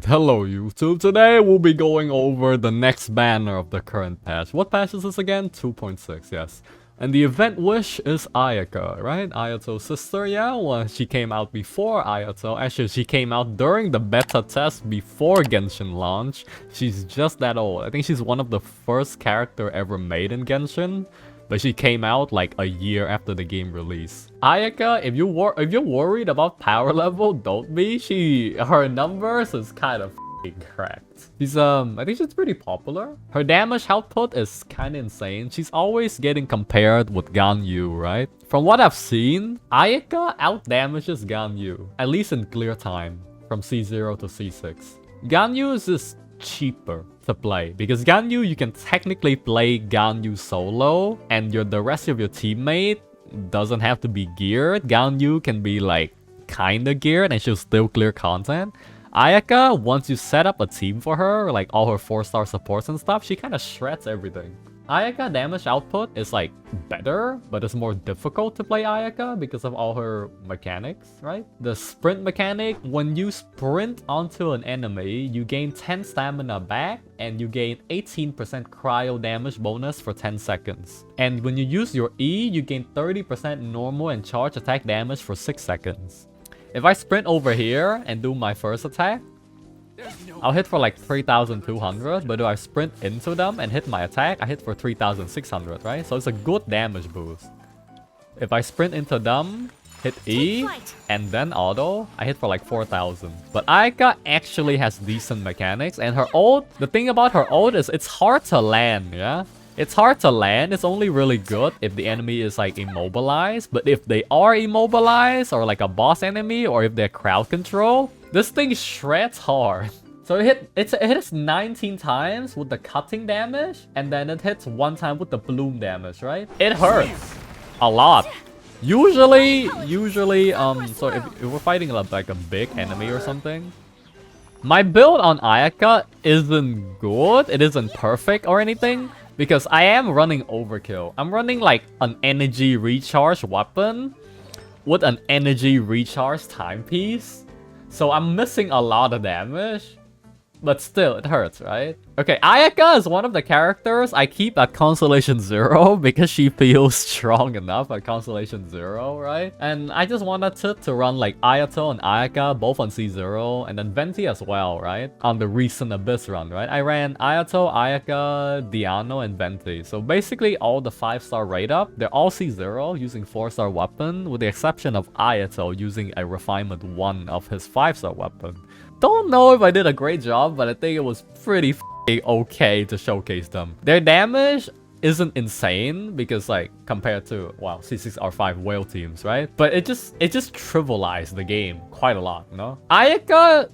Alright, hello YouTube. Today we'll be going over the next banner of the current patch. What patch is this again? 2.6, yes. And the event wish is Ayaka, right? Ayato's sister, yeah? Well, she came out before Ayato. Actually, she came out during the beta test before Genshin launch. She's just that old. I think she's one of the first character ever made in Genshin. But she came out like a year after the game release. Ayaka, if you're worried about power level, don't be. Her numbers is kind of cracked. She's I think she's pretty popular. Her damage output is kind of insane. She's always getting compared with Ganyu, right? From what I've seen, Ayaka outdamages Ganyu, at least in clear time, from C0 to C6. Ganyu is just cheaper to play because Ganyu, you can technically play Ganyu solo and the rest of your teammate doesn't have to be geared. Ganyu can be like kinda geared and she'll still clear content. Ayaka, once you set up a team for her, like all her 4-star supports and stuff, she kind of shreds everything. Ayaka damage output is like better, but it's more difficult to play Ayaka because of all her mechanics, right? The sprint mechanic, when you sprint onto an enemy, you gain 10 stamina back and you gain 18% cryo damage bonus for 10 seconds. And when you use your E, you gain 30% normal and charge attack damage for 6 seconds. If I sprint over here and do my first attack, I'll hit for like 3,200, but if I sprint into them and hit my attack, I hit for 3,600, right? So it's a good damage boost. If I sprint into them, hit E, and then auto, I hit for like 4,000. But Ayaka actually has decent mechanics, and her ult, the thing about her ult is it's hard to land, yeah? It's hard to land. It's only really good if the enemy is like immobilized. But if they are immobilized or like a boss enemy or if they're crowd control, this thing shreds hard. So it hits 19 times with the cutting damage and then it hits 1 time with the bloom damage, right? It hurts a lot. Usually, so if we're fighting like a big enemy or something, my build on Ayaka isn't good. It isn't perfect or anything. Because I am running overkill. I'm running like an energy recharge weapon with an energy recharge timepiece. So I'm missing a lot of damage. But still, it hurts, right? Okay, Ayaka is one of the characters I keep at Constellation 0 because she feels strong enough at Constellation 0, right? And I just wanted to run like Ayato and Ayaka both on C0 and then Venti as well, right? On the recent Abyss run, right? I ran Ayato, Ayaka, Diano, and Venti. So basically all the 5-star rate up, they're all C0 using 4-star weapon with the exception of Ayato using a refinement 1 of his 5-star weapon. Don't know if I did a great job, but I think it was pretty okay to showcase them. Their damage isn't insane because like compared to wow C6R5 whale teams, right? But it just trivialized the game quite a lot, you know? Ayaka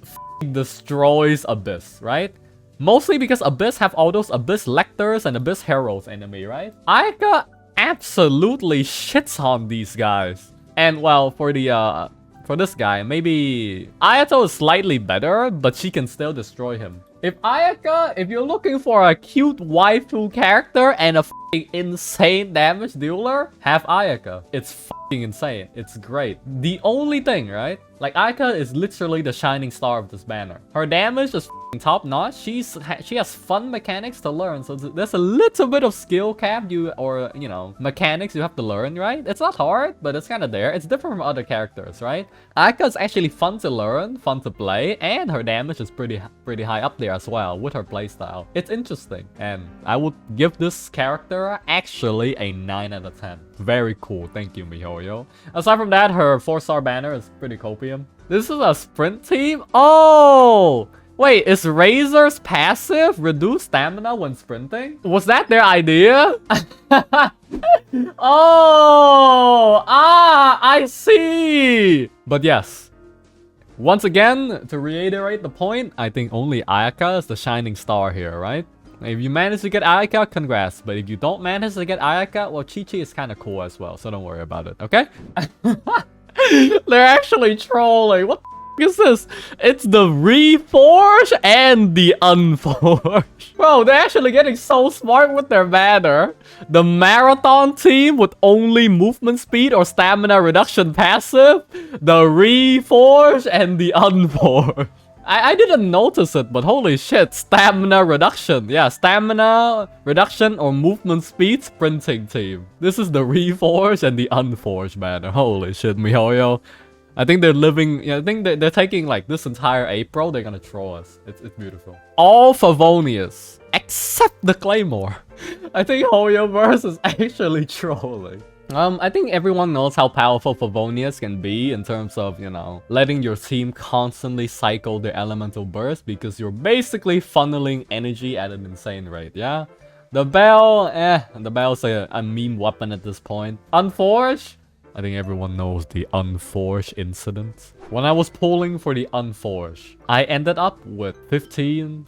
destroys Abyss, right? Mostly because Abyss have all those Abyss Lectors and Abyss Heralds enemy, right? Ayaka absolutely shits on these guys. And well, for this guy, maybe Ayato is slightly better, but she can still destroy him. If you're looking for a cute waifu character and a insane damage dealer, have Ayaka. It's insane. It's great. The only thing, right? Like Ayaka is literally the shining star of this banner. Her damage is top notch. She has fun mechanics to learn. So there's a little bit of skill cap mechanics you have to learn, right? It's not hard, but it's kind of there. It's different from other characters, right? Ayaka is actually fun to learn, fun to play, and her damage is pretty high up there as well with her playstyle. It's interesting, and I would give this character actually a 9 out of 10. Very cool. Thank you, MiHoYo. Aside from that, her 4-star banner is pretty copium. This is a sprint team? Oh! Wait, is Razor's passive reduce stamina when sprinting? Was that their idea? Oh! I see! But yes. Once again, to reiterate the point, I think only Ayaka is the shining star here, right? If you manage to get Ayaka, congrats. But if you don't manage to get Ayaka, well, Chi-Chi is kind of cool as well. So don't worry about it, okay? They're actually trolling. What the is this? It's the Reforged and the Unforged. Bro, they're actually getting so smart with their banner. The Marathon team with only movement speed or stamina reduction passive. The Reforged and the Unforged. I didn't notice it, but holy shit, stamina reduction. Yeah, stamina reduction or movement speed sprinting team. This is the Reforged and the Unforged banner. Holy shit, MiHoYo. I think they're living, yeah, I think they're taking like this entire April, they're gonna troll us. It's beautiful. All Favonius, except the Claymore. I think Hoyoverse is actually trolling. I think everyone knows how powerful Favonius can be in terms of, you know, letting your team constantly cycle their elemental burst because you're basically funneling energy at an insane rate, yeah? The bell, the bell's a meme weapon at this point. Unforged? I think everyone knows the Unforged incident. When I was pulling for the Unforged, I ended up with 16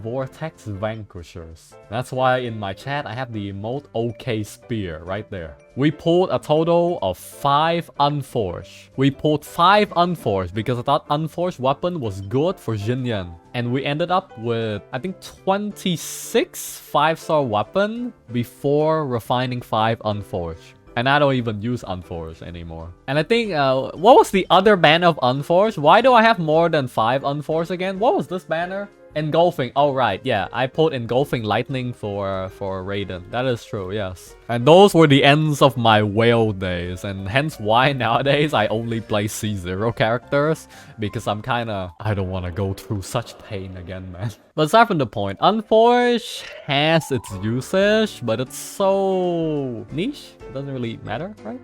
Vortex Vanquishers. That's why in my chat I have the emote OK Spear right there. We pulled a total of 5 Unforged. We pulled 5 Unforged because I thought Unforged weapon was good for Xinyan. And we ended up with, I think, 26 5-star weapon before refining 5 Unforged. And I don't even use Unforged anymore. And I think, what was the other banner of Unforged? Why do I have more than 5 Unforged again? What was this banner? Engulfing. Oh, right. Yeah, I pulled Engulfing Lightning for Raiden. That is true, yes. And those were the ends of my whale days. And hence why nowadays I only play C0 characters. Because I'm kinda... I don't want to go through such pain again, man. But aside from the point, Unforged has its usage, but it's so niche. It doesn't really matter, right?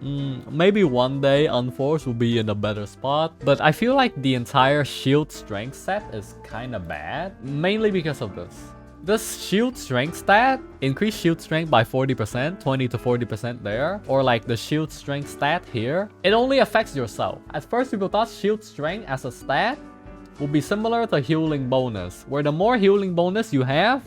Maybe one day Unforged will be in a better spot. But I feel like the entire shield strength set is kinda bad. Mainly because of this. This shield strength stat, increase shield strength by 40%, 20 to 40% there. Or like the shield strength stat here. It only affects yourself. At first people thought shield strength as a stat will be similar to healing bonus. Where the more healing bonus you have,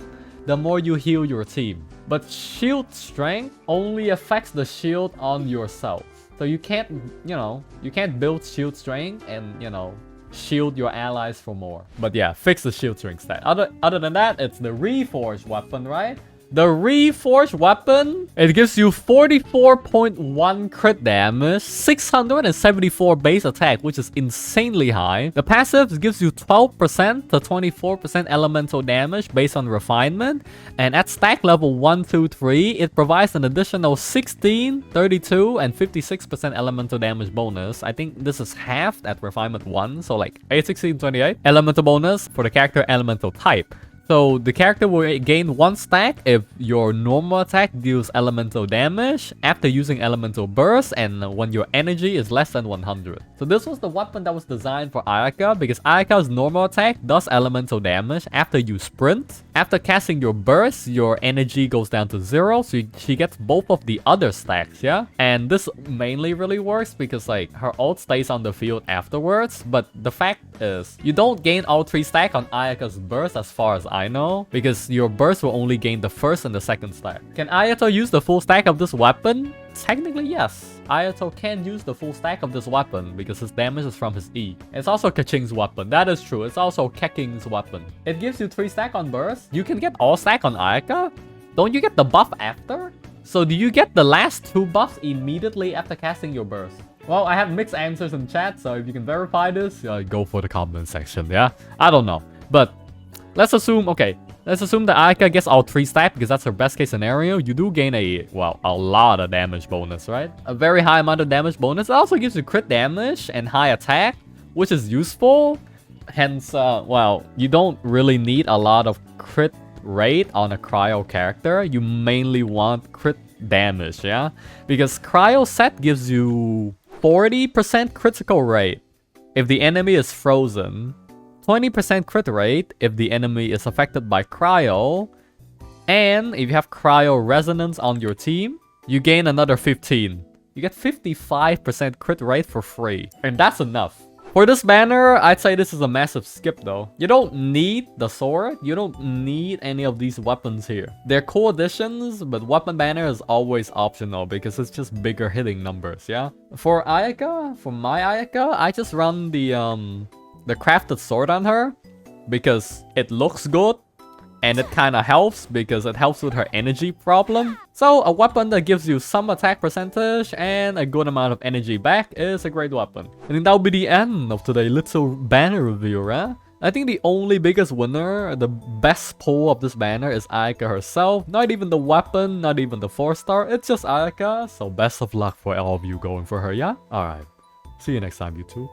the more you heal your team. But shield strength only affects the shield on yourself. So you can't, you know, you can't build shield strength and, you know, shield your allies for more. But yeah, fix the shield strength stat. Other than that, it's the Reforged weapon, right? The Reforged weapon, it gives you 44.1 crit damage, 674 base attack, which is insanely high. The passive gives you 12% to 24% elemental damage based on refinement. And at stack level 1, 2, 3, it provides an additional 16, 32, and 56% elemental damage bonus. I think this is halved at refinement 1, so like 8, 16, 28. Elemental bonus for the character elemental type. So the character will gain 1 stack if your normal attack deals elemental damage after using elemental burst and when your energy is less than 100. So this was the weapon that was designed for Ayaka because Ayaka's normal attack does elemental damage after you sprint. After casting your burst, your energy goes down to 0, so she gets both of the other stacks, yeah? And this mainly really works because like her ult stays on the field afterwards, but the fact is you don't gain all 3 stacks on Ayaka's burst as far as I know, because your burst will only gain the first and the second stack. Can Ayato use the full stack of this weapon? Technically, yes. Ayato can use the full stack of this weapon because his damage is from his E. It's also Kaching's weapon. That is true. It's also Keking's weapon. It gives you 3 stack on burst. You can get all stack on Ayaka? Don't you get the buff after? So do you get the last 2 buffs immediately after casting your burst? Well, I have mixed answers in chat, so if you can verify this, go for the comment section, yeah? I don't know. But let's assume, okay, let's assume that Ayaka gets all 3 stack because that's her best case scenario. You do gain a lot of damage bonus, right? A very high amount of damage bonus. It also gives you crit damage and high attack, which is useful. Hence, you don't really need a lot of crit rate on a cryo character. You mainly want crit damage, yeah? Because cryo set gives you 40% critical rate if the enemy is frozen. 20% crit rate if the enemy is affected by cryo. And if you have cryo resonance on your team, you gain another 15. You get 55% crit rate for free. And that's enough. For this banner, I'd say this is a massive skip though. You don't need the sword. You don't need any of these weapons here. They're cool additions, but weapon banner is always optional because it's just bigger hitting numbers, yeah? For Ayaka, for my Ayaka, I just run the crafted sword on her because it looks good and it kinda helps because it helps with her energy problem. So a weapon that gives you some attack percentage and a good amount of energy back is a great weapon. And that will be the end of today's little banner review, right? I think the only biggest winner, the best pull of this banner is Ayaka herself. Not even the weapon, not even the 4-star, it's just Ayaka. So best of luck for all of you going for her, yeah? Alright, see you next time, YouTube.